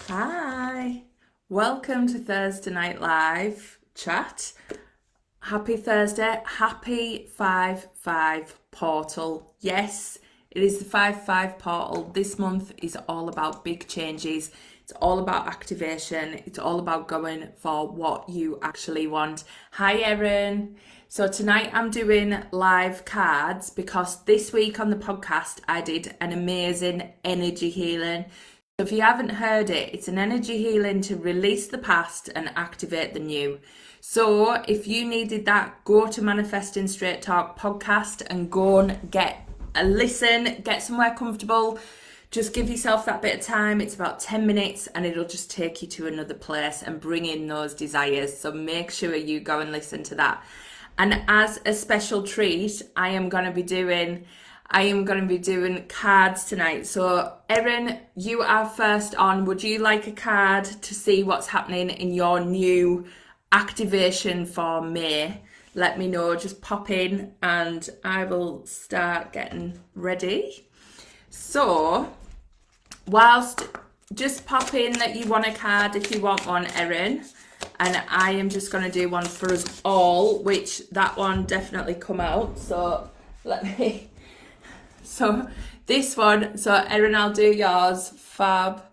Hi, welcome to Thursday Night Live chat. Happy Thursday, happy 5-5 portal. Yes, it is the 5-5 portal. This month is all about big changes. It's all about activation. It's all about going for what you actually want. Hi, Erin. So tonight I'm doing live cards because this week on the podcast I did an amazing energy healing. So if you haven't heard it, it's an energy healing to release the past and activate the new. So if you needed that, go to Manifesting Straight Talk podcast and go and get a listen, get somewhere comfortable. Just give yourself that bit of time. It's about 10 minutes and it'll just take you to another place and bring in those desires. So make sure you go and listen to that. And as a special treat, I am going to be doing cards tonight. So Erin, you are first on. Would you like a card to see what's happening in your new activation for May? Let me know, just pop in and I will start getting ready. So whilst just pop in that you want a card if you want one, Erin, and I am just going to do one for us all, which that one definitely come out. So So this one, so Erin, I'll do yours, fab.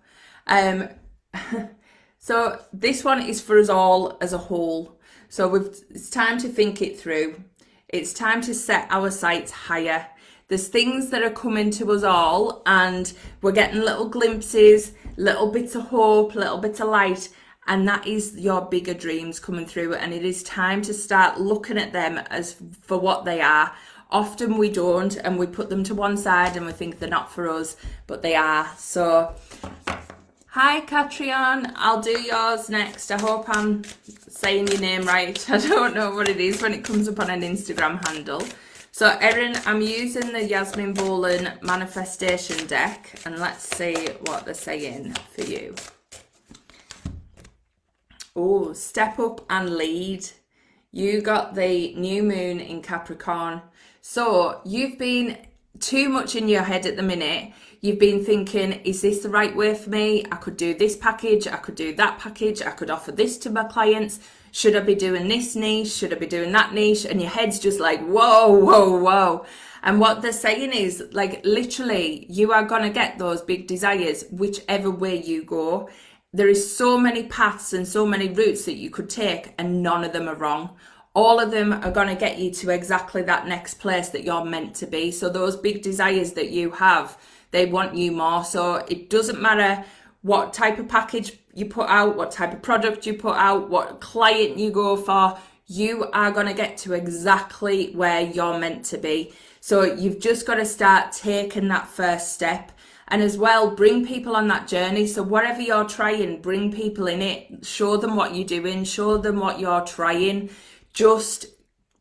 So this one is for us all as a whole. So it's time to think it through. It's time to set our sights higher. There's things that are coming to us all and we're getting little glimpses, little bits of hope, little bits of light. And that is your bigger dreams coming through. And it is time to start looking at them as for what they are. Often we don't, and we put them to one side and we think they're not for us, but they are. So, hi Catrion, I'll do yours next. I hope I'm saying your name right. I don't know what it is when it comes up on an Instagram handle. So Erin, I'm using the Yasmin Bolan manifestation deck, and let's see what they're saying for you. Oh, step up and lead. You got the new moon in Capricorn. So you've been too much in your head at the minute. You've been thinking, is this the right way for me? I could do this package. I could do that package. I could offer this to my clients. Should I be doing this niche? Should I be doing that niche? And your head's just like, whoa, whoa, whoa. And what they're saying is, like, literally, you are going to get those big desires whichever way you go. There is so many paths and so many routes that you could take, and none of them are wrong. All of them are going to get you to exactly that next place that you're meant to be. So those big desires that you have, they want you more. So it doesn't matter what type of package you put out, what type of product you put out, what client you go for, you are going to get to exactly where you're meant to be. So you've just got to start taking that first step. And as well, bring people on that journey. So whatever you're trying, bring people in it. Show them what you're doing. Show them what you're trying. Just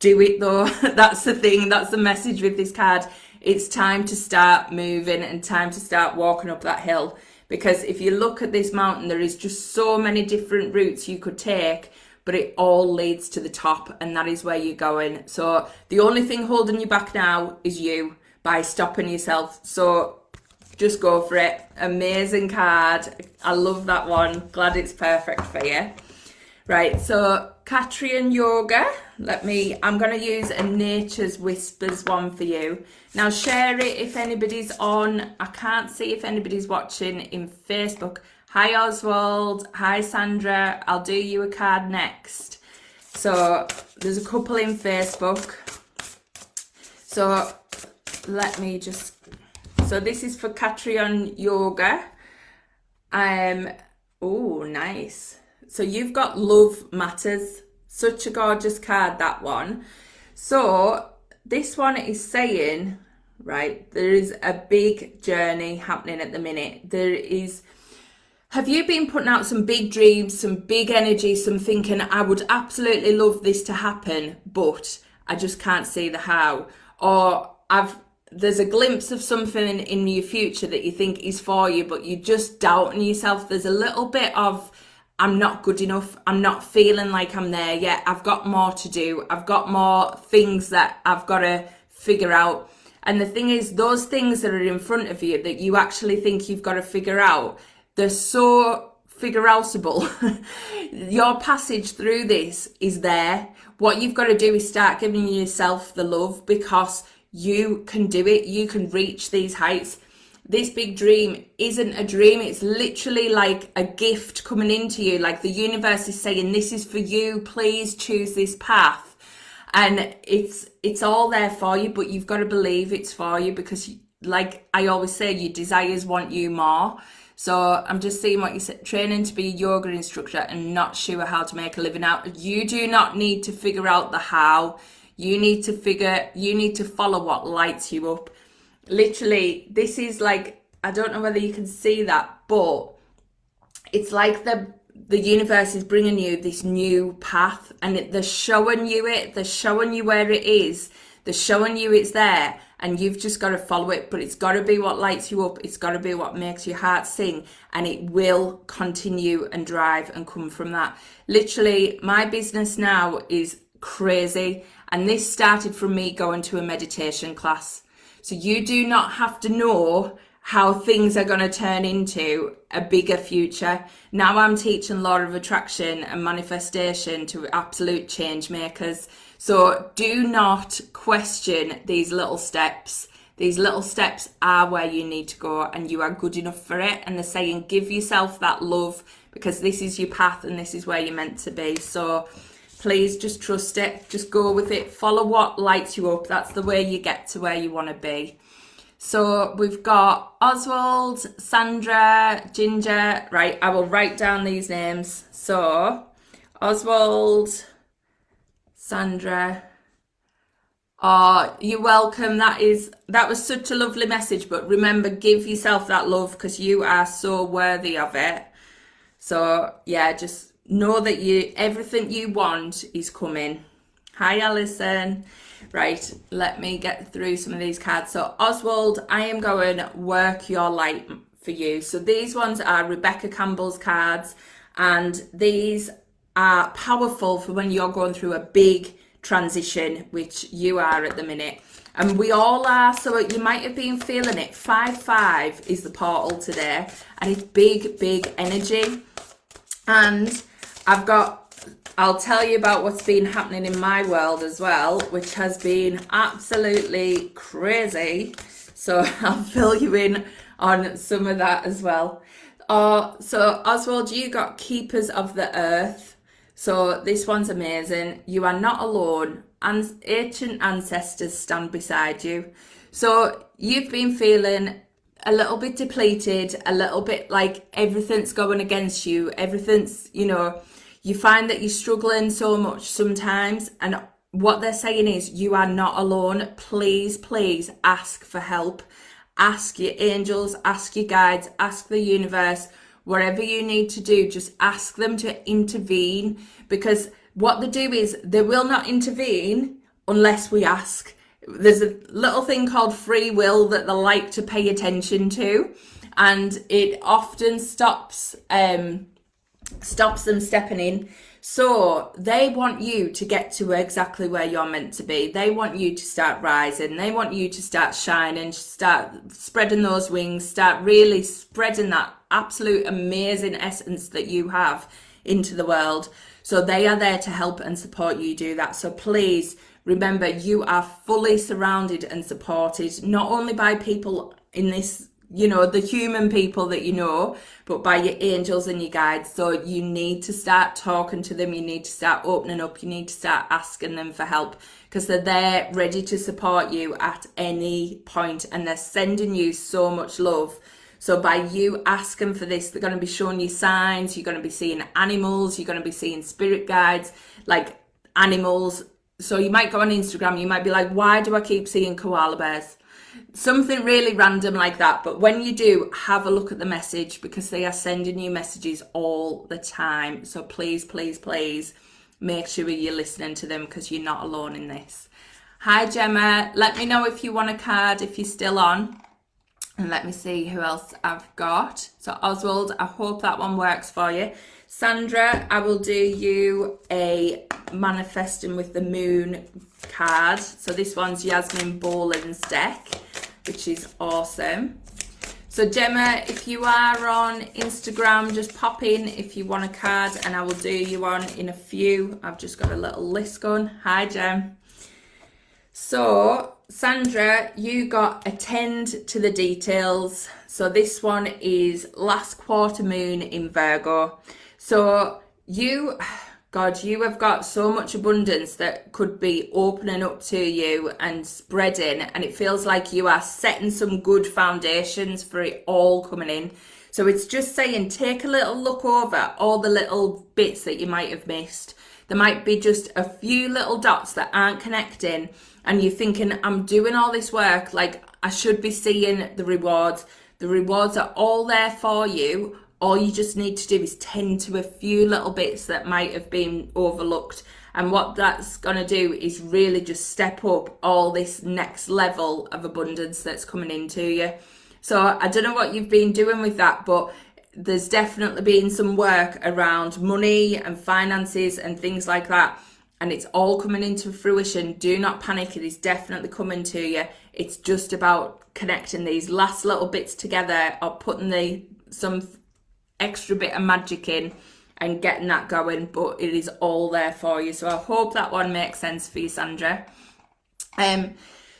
do it though. That's the thing. That's the message with this card. It's time to start moving and time to start walking up that hill. Because if you look at this mountain, there is just so many different routes you could take, but it all leads to the top, and that is where you're going. So the only thing holding you back now is you, by stopping yourself. So just go for it. Amazing card. I love that one. Glad it's perfect for you. Right, so Catrian Yoga, I'm going to use a Nature's Whispers one for you. Now share it if anybody's on. I can't see if anybody's watching in Facebook. Hi Oswald, hi Sandra, I'll do you a card next. So there's a couple in Facebook. So so this is for Catrian Yoga. Oh, nice. So you've got Love Matters. Such a gorgeous card, that one. So this one is saying, right, there is a big journey happening at the minute. Have you been putting out some big dreams, some big energy, some thinking, I would absolutely love this to happen, but I just can't see the how? Or there's a glimpse of something in your future that you think is for you, but you're just doubting yourself. There's a little bit of, I'm not good enough. I'm not feeling like I'm there yet. I've got more to do. I've got more things that I've got to figure out. And the thing is, those things that are in front of you that you actually think you've got to figure out, they're so figure outable. Your passage through this is there. What you've got to do is start giving yourself the love, because you can do it. You can reach these heights. This big dream isn't a dream. It's literally like a gift coming into you. Like the universe is saying, this is for you. Please choose this path. And it's all there for you, but you've got to believe it's for you, because like I always say, your desires want you more. So I'm just seeing what you said, training to be a yoga instructor and not sure how to make a living out. You do not need to figure out the how. You need to follow what lights you up. Literally, this is like, I don't know whether you can see that, but it's like the universe is bringing you this new path, and they're showing you it. They're showing you where it is. They're showing you it's there, and you've just got to follow it. But it's got to be what lights you up. It's got to be what makes your heart sing, and it will continue and drive and come from that. Literally, my business now is crazy, and this started from me going to a meditation class. So you do not have to know how things are going to turn into a bigger future. Now I'm teaching law of attraction and manifestation to absolute change makers. So do not question these little steps. These little steps are where you need to go, and you are good enough for it. And they're saying, give yourself that love, because this is your path and this is where you're meant to be. So please just trust it. Just go with it. Follow what lights you up. That's the way you get to where you want to be. So we've got Oswald, Sandra, Ginger. Right, I will write down these names. So Oswald, Sandra. Oh, you're welcome. That was such a lovely message. But remember, give yourself that love, because you are so worthy of it. So yeah, just know that everything you want is coming. Hi, Alison. Right, let me get through some of these cards. So Oswald, I am going work your light for you. So these ones are Rebecca Campbell's cards, and these are powerful for when you're going through a big transition, which you are at the minute. And we all are, so you might have been feeling it. 5-5 is the portal today, and it's big energy. And I'll tell you about what's been happening in my world as well, which has been absolutely crazy. So I'll fill you in on some of that as well. So Oswald, you got Keepers of the Earth. So this one's amazing. You are not alone. Ancient ancestors stand beside you. So you've been feeling a little bit depleted, a little bit like everything's going against you. Everything's, you find that you're struggling so much sometimes, and what they're saying is you are not alone. Please ask for help. Ask your angels, ask your guides, ask the universe, whatever you need to do, just ask them to intervene, because what they do is they will not intervene unless we ask. There's a little thing called free will that they like to pay attention to, and it often stops them stepping in. So they want you to get to exactly where you're meant to be. They want you to start rising. They want you to start shining, start spreading those wings, start really spreading that absolute amazing essence that you have into the world. So they are there to help and support you do that. So please remember, you are fully surrounded and supported, not only by people in this, the human people that you know, but by your angels and your guides. So you need to start talking to them. You need to start opening up. You need to start asking them for help, because they're there ready to support you at any point, and they're sending you so much love. So by you asking for this, they're going to be showing you signs. You're going to be seeing animals. You're going to be seeing spirit guides, like animals. So you might go on Instagram, you might be like, why do I keep seeing koala bears? Something really random like that. But when you do, have a look at the message, because they are sending you messages all the time. So please make sure you're listening to them, because you're not alone in this. Hi, Gemma. Let me know if you want a card, if you're still on. And let me see who else I've got. So Oswald, I hope that one works for you. Sandra, I will do you a Manifesting with the Moon card. So this one's Yasmin Boland's deck, which is awesome. So Gemma, if you are on Instagram, just pop in if you want a card and I will do you on in a few. I've just got a little list going. Hi Gem. So Sandra, you got attend to the details. So this one is last quarter moon in Virgo. So you have got so much abundance that could be opening up to you and spreading, and it feels like you are setting some good foundations for it all coming in. So it's just saying, take a little look over all the little bits that you might have missed. There might be just a few little dots that aren't connecting, and you're thinking, I'm doing all this work, like I should be seeing the rewards. The rewards are all there for you. All you just need to do is tend to a few little bits that might have been overlooked. And what that's going to do is really just step up all this next level of abundance that's coming into you. So I don't know what you've been doing with that, but there's definitely been some work around money and finances and things like that. And it's all coming into fruition. Do not panic. It is definitely coming to you. It's just about connecting these last little bits together or putting some extra bit of magic in and getting that going, but it is all there for you. So I hope that one makes sense for you, Sandra.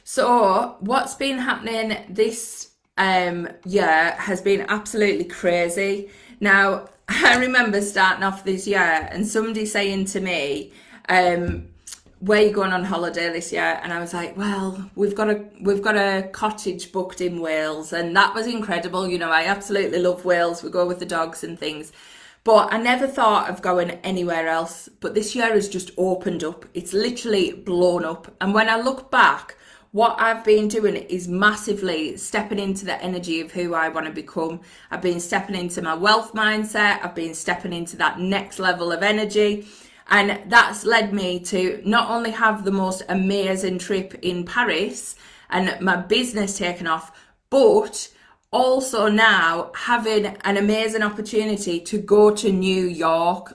So what's been happening this year has been absolutely crazy. Now, I remember starting off this year and somebody saying to me, where are you going on holiday this year? And I was like, well, we've got a cottage booked in Wales, and that was incredible. You know, I absolutely love Wales. We go with the dogs and things, but I never thought of going anywhere else. But this year has just opened up. It's literally blown up. And when I look back, what I've been doing is massively stepping into the energy of who I want to become. I've been stepping into my wealth mindset. I've been stepping into that next level of energy. And that's led me to not only have the most amazing trip in Paris and my business taken off, but also now having an amazing opportunity to go to New York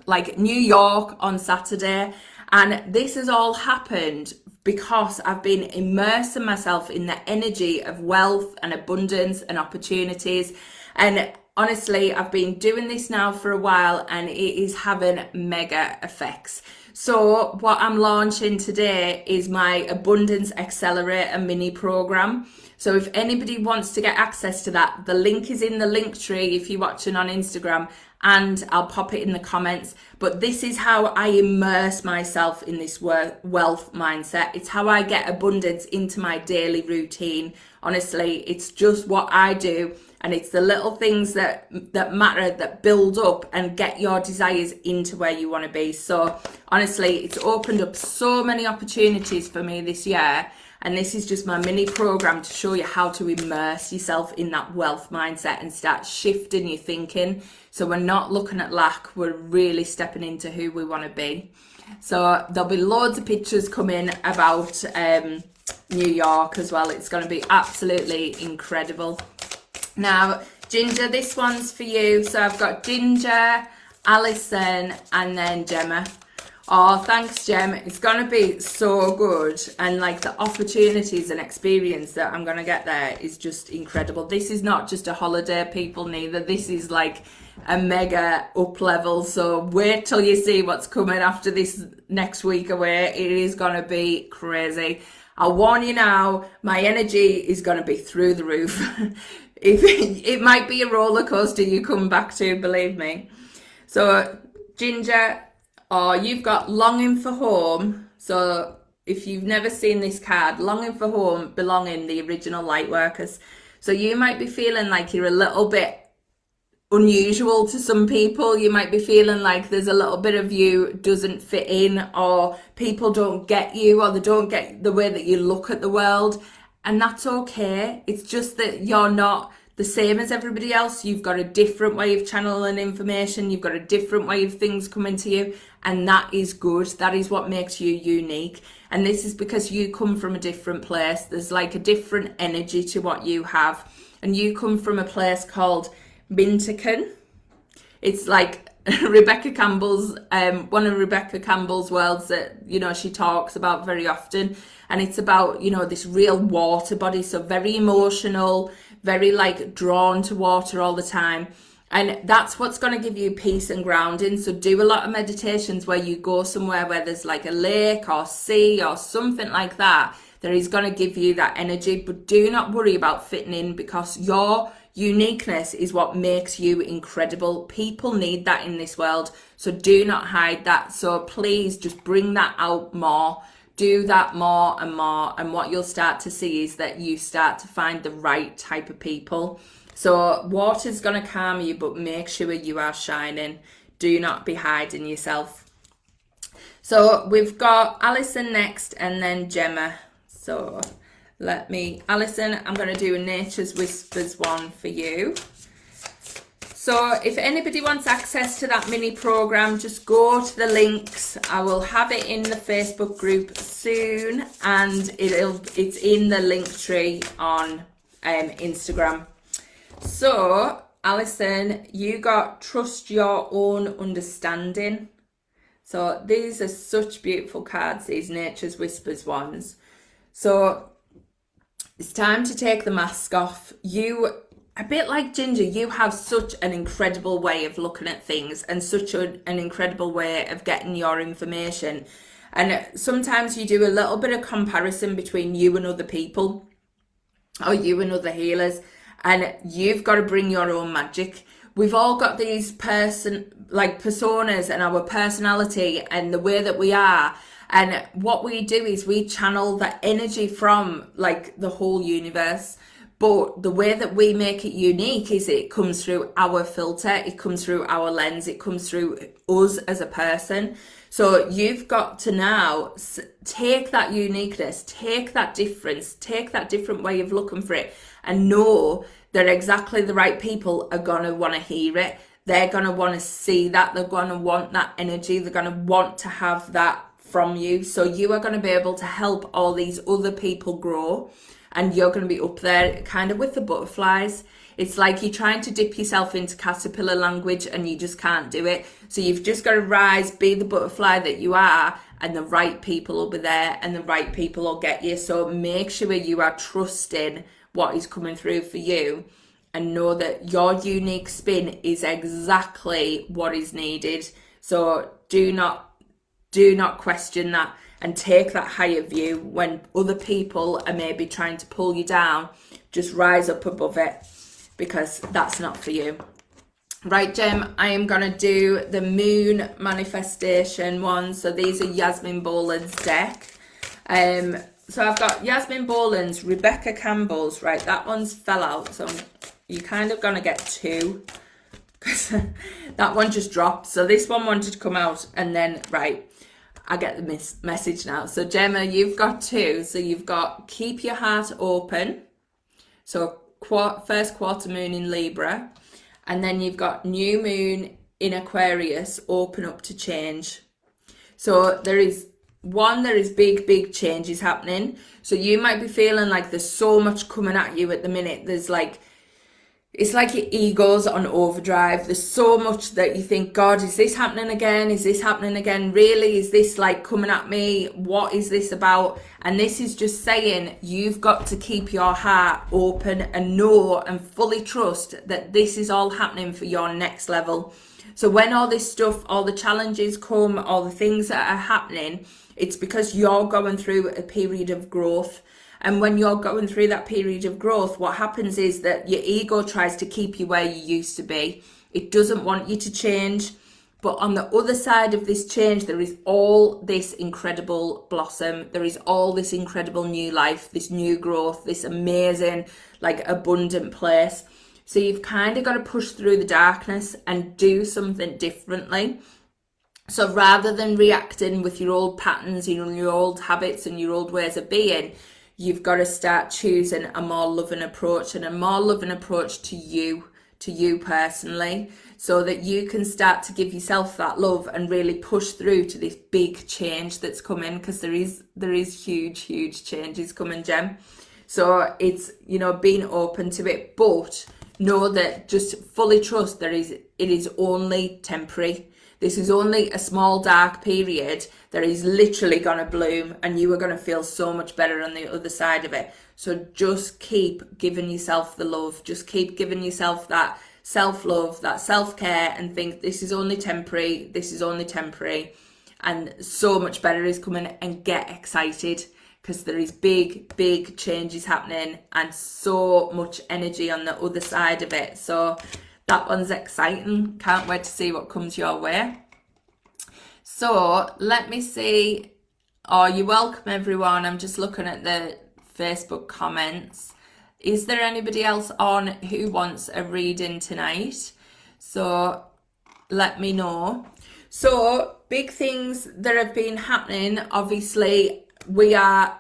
on Saturday. And this has all happened because I've been immersing myself in the energy of wealth and abundance and opportunities. And honestly, I've been doing this now for a while and it is having mega effects. So what I'm launching today is my Abundance Accelerator mini program. So if anybody wants to get access to that, the link is in the link tree if you're watching on Instagram, and I'll pop it in the comments. But this is how I immerse myself in this wealth mindset. It's how I get abundance into my daily routine. Honestly, it's just what I do. And it's the little things that matter, that build up and get your desires into where you want to be. So honestly, it's opened up so many opportunities for me this year. And this is just my mini program to show you how to immerse yourself in that wealth mindset and start shifting your thinking. So we're not looking at lack, we're really stepping into who we want to be. So there'll be loads of pictures coming about New York as well. It's going to be absolutely incredible. Now, Ginger, this one's for you. So I've got Ginger, Alison, and then Gemma. Oh, thanks, Gem. It's going to be so good. And like the opportunities and experience that I'm going to get there is just incredible. This is not just a holiday, people, neither. This is like a mega up level. So wait till you see what's coming after this next week away. It is going to be crazy. I'll warn you now, my energy is going to be through the roof. It might be a roller coaster you come back to, believe me. So Ginger, you've got longing for home. So if you've never seen this card, longing for home, belonging, the original light workers. So you might be feeling like you're a little bit unusual to some people. You might be feeling like there's a little bit of you doesn't fit in, or people don't get you, or they don't get the way that you look at the world. And that's okay. It's just that you're not the same as everybody else. You've got a different way of channeling information. You've got a different way of things coming to you. And that is good. That is what makes you unique. And this is because you come from a different place. There's like a different energy to what you have. And you come from a place called Mintaken. It's like Rebecca Campbell's, one of Rebecca Campbell's worlds that, you know, she talks about very often. And it's about, you know, this real water body. So very emotional, very like drawn to water all the time. And that's what's going to give you peace and grounding. So do a lot of meditations where you go somewhere where there's like a lake or sea or something like that. That is going to give you that energy. But do not worry about fitting in, because your uniqueness is what makes you incredible. People need that in this world. So do not hide that. So please just bring that out more. Do that more and more. And what you'll start to see is that you start to find the right type of people. So water's going to calm you, but make sure you are shining. Do not be hiding yourself. So we've got Alison next and then Gemma. So Alison, I'm going to do a Nature's Whispers one for you. So if anybody wants access to that mini program, just go to the links. I will have it in the Facebook group soon, and it's in the link tree on Instagram. So Alison, you got Trust Your Own Understanding. So these are such beautiful cards, these Nature's Whispers ones. So it's time to take the mask off. You, a bit like Ginger, you have such an incredible way of looking at things and such an incredible way of getting your information. And sometimes you do a little bit of comparison between you and other people, or you and other healers, and you've got to bring your own magic. We've all got these personas and our personality and the way that we are. And what we do is we channel that energy from like the whole universe. But the way that we make it unique is it comes through our filter, it comes through our lens, it comes through us as a person. So you've got to now take that uniqueness, take that difference, take that different way of looking for it, and know that exactly the right people are going to want to hear it. They're going to want to see that. They're going to want that energy. They're going to want to have that from you. So you are going to be able to help all these other people grow, and you're going to be up there kind of with the butterflies. It's like you're trying to dip yourself into caterpillar language and you just can't do it. So you've just got to rise, be the butterfly that you are, and the right people will be there and the right people will get you. So make sure you are trusting what is coming through for you, and know that your unique spin is exactly what is needed. So do not question that, and take that higher view. When other people are maybe trying to pull you down, just rise up above it, because that's not for you. Right, Gem, I am going to do the moon manifestation one. So these are Yasmin Boland's deck. So I've got Yasmin Boland's, Rebecca Campbell's, right, that one's fell out, so you're kind of going to get two, because that one just dropped. So this one wanted to come out, and then, right, I get the message now. So Gemma, you've got two. So you've got Keep Your Heart Open, so first quarter moon in Libra, and then you've got new moon in Aquarius, open up to change. So there is big changes happening. So you might be feeling like there's so much coming at you at the minute. There's like, it's like your ego's on overdrive. There's so much that you think, God, is this happening again? Is this happening again? Really? Is this like coming at me? What is this about? And this is just saying you've got to keep your heart open and know and fully trust that this is all happening for your next level. So when all this stuff, all the challenges come, all the things that are happening, it's because you're going through a period of growth. And when you're going through that period of growth, what happens is that your ego tries to keep you where you used to be. It doesn't want you to change. But on the other side of this change, there is all this incredible blossom. There is all this incredible new life, this new growth, this amazing, like abundant place. So you've kind of got to push through the darkness and do something differently. So rather than reacting with your old patterns, your old habits and your old ways of being, you've got to start choosing a more loving approach, and a more loving approach to you personally, so that you can start to give yourself that love and really push through to this big change that's coming, because there is huge changes coming, Gem. So it's, being open to it, but know that just fully trust it is only temporary. This is only a small dark period that is literally going to bloom, and you are going to feel so much better on the other side of it. So just keep giving yourself the love. Just keep giving yourself that self-love, that self-care, and think this is only temporary. This is only temporary. And so much better is coming, and get excited, because there is big changes happening and so much energy on the other side of it. So that one's exciting. Can't wait to see what comes your way. So let me see. Oh, you're welcome, everyone. I'm just looking at the Facebook comments. Is there anybody else on who wants a reading tonight? So let me know. So big things that have been happening. Obviously, we are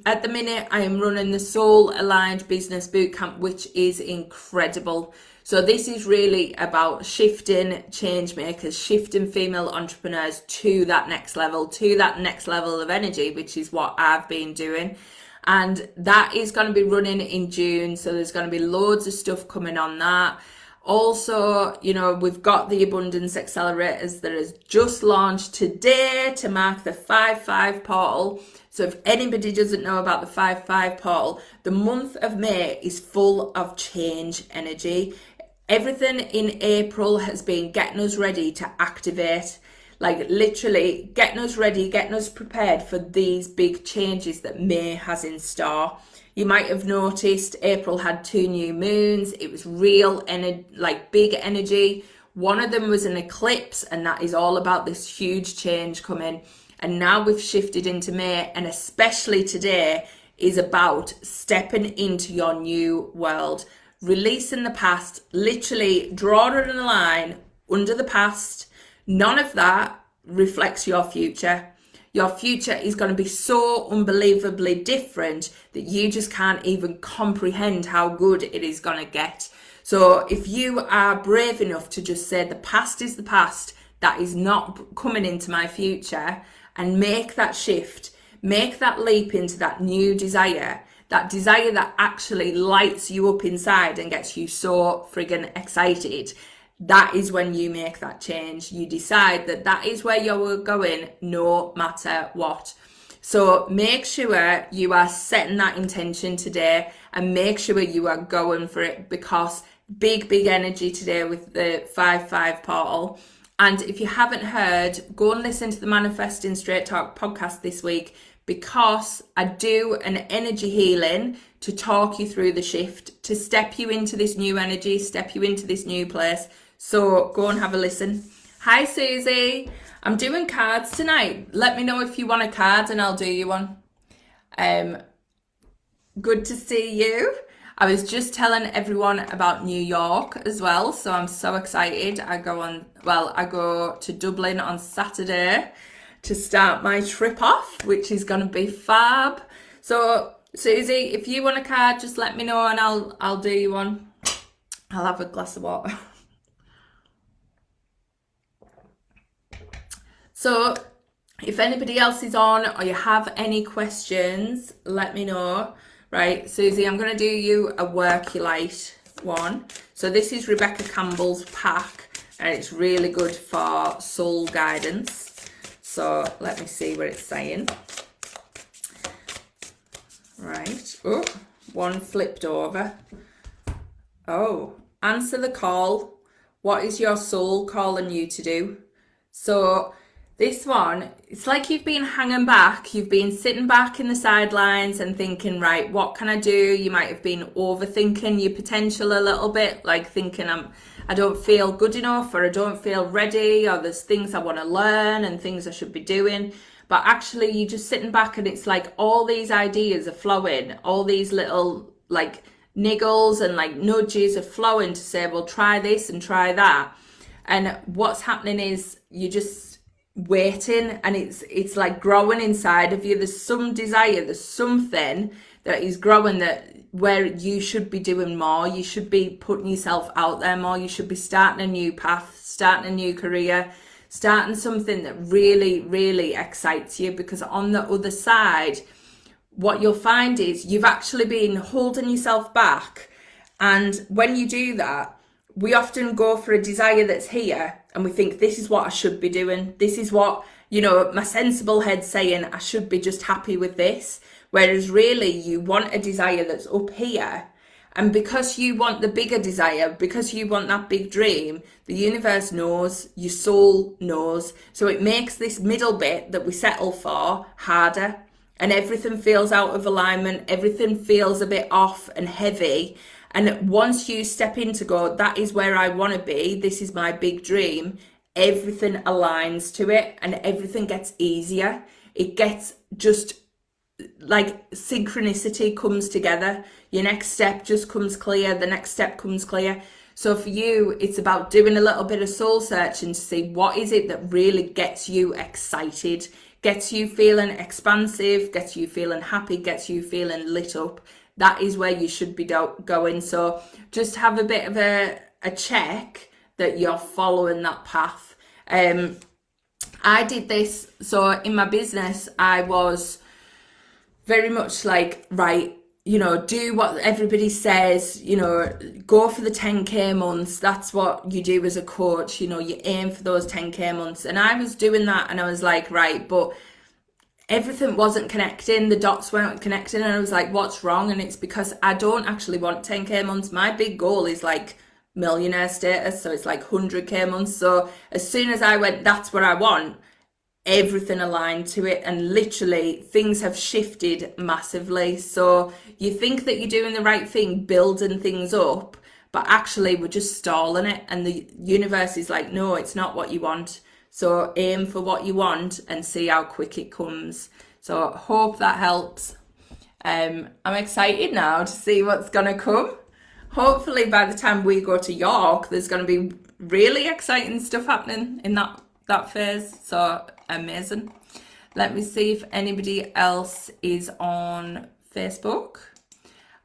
at the minute, I am running the Soul Aligned Business Bootcamp, which is incredible. So this is really about shifting change makers, shifting female entrepreneurs to that next level of energy, which is what I've been doing. And that is going to be running in June. So there's going to be loads of stuff coming on that. Also, you know, we've got the Abundance Accelerators that has just launched today to mark the 5/5 portal. So if anybody doesn't know about the 5/5 portal, the month of May is full of change energy. Everything in April has been getting us ready to activate, like literally getting us ready, getting us prepared for these big changes that May has in store. You might have noticed April had 2 new moons. It was real like big energy. One of them was an eclipse, and that is all about this huge change coming. And now we've shifted into May, and especially today is about stepping into your new world, releasing the past, literally drawing a line under the past. None of that reflects your future. Your future is going to be so unbelievably different that you just can't even comprehend how good it is going to get. So if you are brave enough to just say the past is the past, that is not coming into my future, and make that shift, make that leap into that new desire, that desire that actually lights you up inside and gets you so friggin' excited, that is when you make that change. You decide that that is where you're going no matter what. So make sure you are setting that intention today, and make sure you are going for it, because big energy today with the 5/5 portal. And if you haven't heard, go and listen to the Manifesting Straight Talk podcast this week, because I do an energy healing to talk you through the shift, to step you into this new energy, step you into this new place. So go and have a listen. Hi, Susie. I'm doing cards tonight. Let me know if you want a card and I'll do you one. Good to see you. I was just telling everyone about New York as well, so I'm so excited. I go to Dublin on Saturday to start my trip off, which is going to be fab. So Susie, if you want a card, just let me know and I'll do you one. I'll have a glass of water. So if anybody else is on, or you have any questions, let me know. Right, Susie, I'm going to do you a Workulite one. So this is Rebecca Campbell's pack, and it's really good for soul guidance. So let me see what it's saying. Right, oh, one flipped over. Oh, answer the call. What is your soul calling you to do? So this one, it's like you've been hanging back. You've been sitting back in the sidelines and thinking, right, what can I do? You might have been overthinking your potential a little bit, like thinking I don't feel good enough, or I don't feel ready, or there's things I want to learn and things I should be doing. But actually you're just sitting back, and it's like all these ideas are flowing, all these little like niggles and like nudges are flowing to say, well, try this and try that. And what's happening is you're just waiting, and it's like growing inside of you. There's some desire, there's something that is growing, that where you should be doing more, you should be putting yourself out there more, you should be starting a new path, starting a new career, starting something that really excites you. Because on the other side, what you'll find is you've actually been holding yourself back, and when you do that, we often go for a desire that's here and we think, this is what I should be doing. This is what, my sensible head's saying I should be just happy with this. Whereas really you want a desire that's up here. And because you want the bigger desire, because you want that big dream, the universe knows, your soul knows. So it makes this middle bit that we settle for harder. And everything feels out of alignment. Everything feels a bit off and heavy. And once you step in to go, that is where I want to be, this is my big dream, everything aligns to it and everything gets easier. It gets just like synchronicity comes together. Your next step just comes clear. The next step comes clear. So for you, it's about doing a little bit of soul searching to see what is it that really gets you excited, gets you feeling expansive, gets you feeling happy, gets you feeling lit up. That is where you should be going. So just have a bit of a check that you're following that path. I did this. So in my business, I was very much like, right, do what everybody says, go for the 10K months. That's what you do as a coach. You aim for those 10K months. And I was doing that and I was like, right, but everything wasn't connecting, the dots weren't connecting, and I was like, what's wrong? And it's because I don't actually want 10K months. My big goal is like millionaire status, so it's like 100K months. So as soon as I went, that's what I want, everything aligned to it, and literally things have shifted massively. So you think that you're doing the right thing, building things up, but actually we're just stalling it, and the universe is like, no, it's not what you want. So aim for what you want and see how quick it comes. So hope that helps. I'm excited now to see what's going to come. Hopefully by the time we go to York, there's going to be really exciting stuff happening in that phase. So amazing. Let me see if anybody else is on Facebook.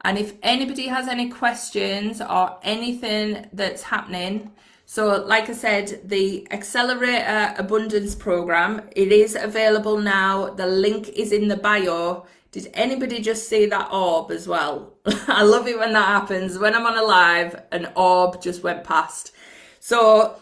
And if anybody has any questions or anything that's happening. So like I said, the Accelerator Abundance Program, it is available now. The link is in the bio. Did anybody just see that orb as well? I love it when that happens. When I'm on a live, an orb just went past. So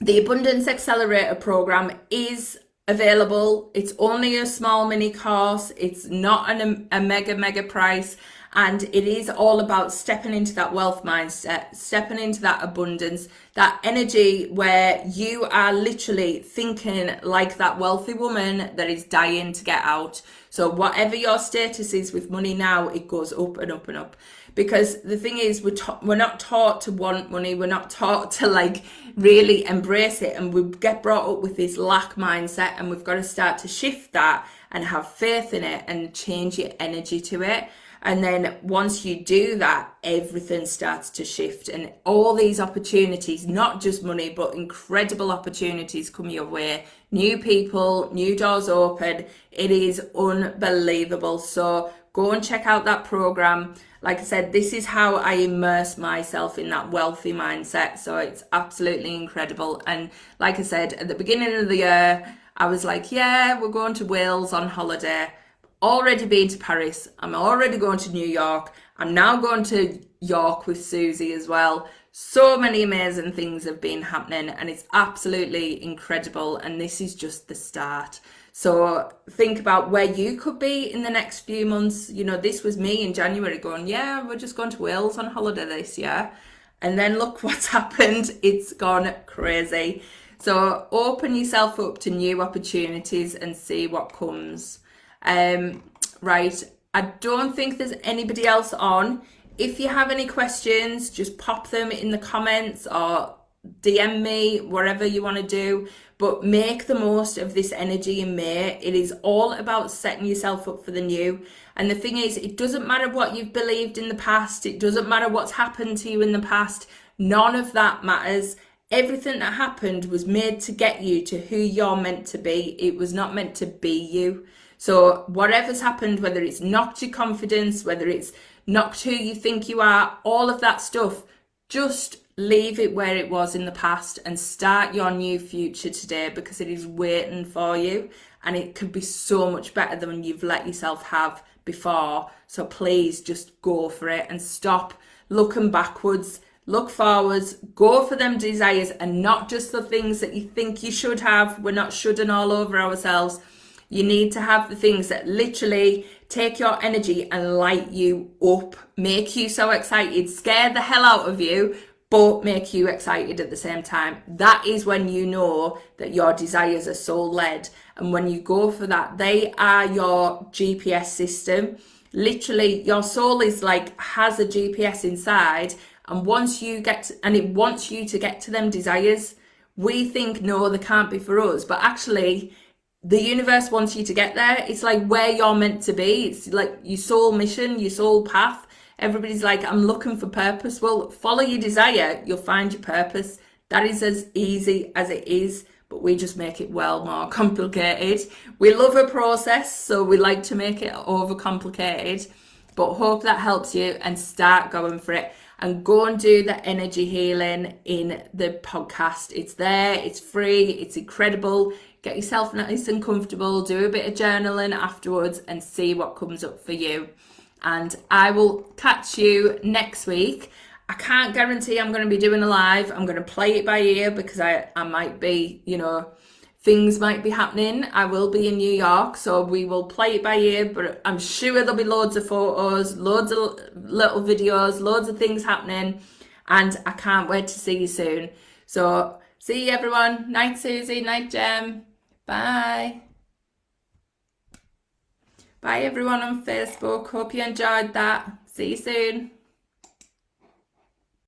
the Abundance Accelerator Program is available. It's only a small mini course. It's not a mega price. And it is all about stepping into that wealth mindset, stepping into that abundance, that energy where you are literally thinking like that wealthy woman that is dying to get out. So whatever your status is with money now, it goes up and up and up. Because the thing is, we're not taught to want money. We're not taught to like really embrace it. And we get brought up with this lack mindset, and we've got to start to shift that and have faith in it and change your energy to it. And then once you do that, everything starts to shift, and all these opportunities, not just money, but incredible opportunities come your way. New people, new doors open. It is unbelievable. So go and check out that program. Like I said, this is how I immerse myself in that wealthy mindset. So it's absolutely incredible. And like I said, at the beginning of the year, I was like, yeah, we're going to Wales on holiday. Already been to Paris. I'm already going to New York. I'm now going to York with Susie as well. So many amazing things have been happening, and it's absolutely incredible. And this is just the start. So think about where you could be in the next few months. This was me in January going, yeah, we're just going to Wales on holiday this year. And then look what's happened. It's gone crazy. So open yourself up to new opportunities and see what comes. Right, I don't think there's anybody else on. If you have any questions, just pop them in the comments or DM me, whatever you want to do. But make the most of this energy in May. It is all about setting yourself up for the new. And the thing is, it doesn't matter what you've believed in the past. It doesn't matter what's happened to you in the past. None of that matters. Everything that happened was made to get you to who you're meant to be. It was not meant to be you. So whatever's happened, whether it's knocked your confidence, whether it's knocked who you think you are, all of that stuff, just leave it where it was in the past and start your new future today, because it is waiting for you, and it could be so much better than you've let yourself have before. So please just go for it and stop looking backwards. look forwards, go for them desires, and not just the things that you think you should have. We're not shoulding all over ourselves. You need to have the things that literally take your energy and light you up, make you so excited, scare the hell out of you, but make you excited at the same time. That is when you know that your desires are soul-led. And when you go for that, they are your GPS system. Literally, your soul is like, has a GPS inside, and once you get to, and it wants you to get to them desires. We think, no, they can't be for us, but actually the universe wants you to get there. It's like where you're meant to be. It's like your soul mission, your soul path. Everybody's like, I'm looking for purpose. Well, follow your desire, you'll find your purpose. That is as easy as it is, but we just make it well more complicated. We love a process, so we like to make it overcomplicated, but hope that helps you, and start going for it. And go and do the energy healing in the podcast. It's there, it's free, it's incredible. Get yourself nice and comfortable, do a bit of journaling afterwards, and see what comes up for you. And I will catch you next week. I can't guarantee I'm going to be doing a live. I'm going to play it by ear, because I might be, things might be happening. I will be in New York, so we will play it by ear, but I'm sure there'll be loads of photos, loads of little videos, loads of things happening, and I can't wait to see you soon. So see you, everyone. Night, Susie. Night, Jem. Bye. Bye, everyone on Facebook. Hope you enjoyed that. See you soon.